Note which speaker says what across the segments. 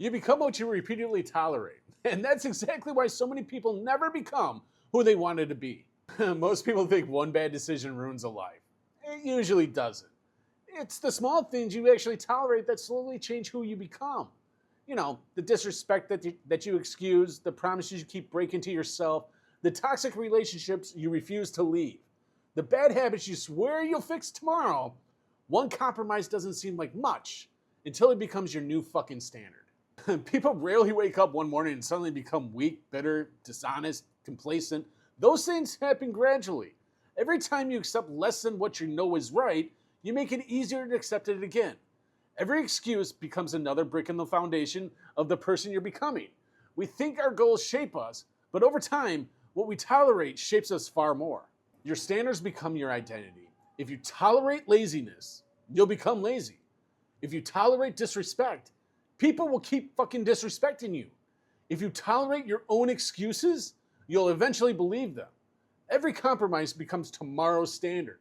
Speaker 1: You become what you repeatedly tolerate. And that's exactly why so many people never become who they wanted to be. Most people think one bad decision ruins a life. It usually doesn't. It's the small things you actually tolerate that slowly change who you become. You know, the disrespect that you excuse, the promises you keep breaking to yourself, the toxic relationships you refuse to leave, the bad habits you swear you'll fix tomorrow. One compromise doesn't seem like much until it becomes your new fucking standard. People rarely wake up one morning and suddenly become weak, bitter, dishonest, complacent. Those things happen gradually. Every time you accept less than what you know is right, you make it easier to accept it again. Every excuse becomes another brick in the foundation of the person you're becoming. We think our goals shape us, but over time, what we tolerate shapes us far more. Your standards become your identity. If you tolerate laziness, you'll become lazy. If you tolerate disrespect, people will keep fucking disrespecting you. If you tolerate your own excuses, you'll eventually believe them. Every compromise becomes tomorrow's standard.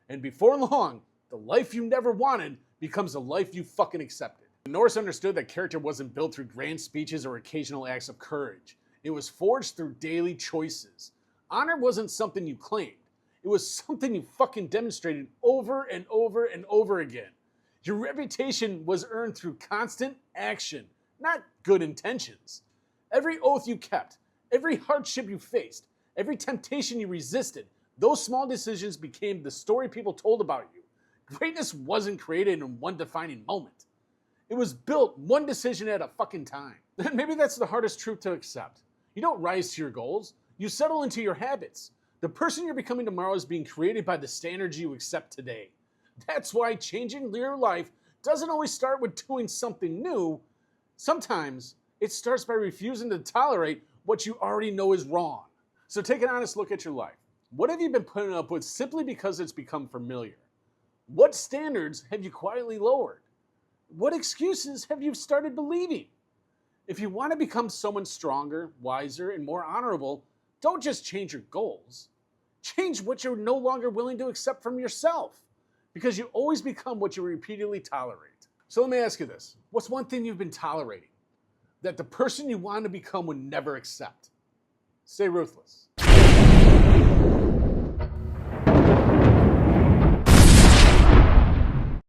Speaker 1: And before long, the life you never wanted becomes the life you fucking accepted. Norse understood that character wasn't built through grand speeches or occasional acts of courage. It was forged through daily choices. Honor wasn't something you claimed. It was something you fucking demonstrated over and over and over again. Your reputation was earned through constant action, not good intentions. Every oath you kept, every hardship you faced, every temptation you resisted, those small decisions became the story people told about you. Greatness wasn't created in one defining moment. It was built one decision at a fucking time. And maybe that's the hardest truth to accept. You don't rise to your goals, you settle into your habits. The person you're becoming tomorrow is being created by the standards you accept today. That's why changing your life doesn't always start with doing something new. Sometimes it starts by refusing to tolerate what you already know is wrong. So take an honest look at your life. What have you been putting up with simply because it's become familiar? What standards have you quietly lowered? What excuses have you started believing? If you want to become someone stronger, wiser, and more honorable, don't just change your goals. Change what you're no longer willing to accept from yourself, because you always become what you repeatedly tolerate. So let me ask you this. What's one thing you've been tolerating that the person you want to become would never accept? Stay ruthless.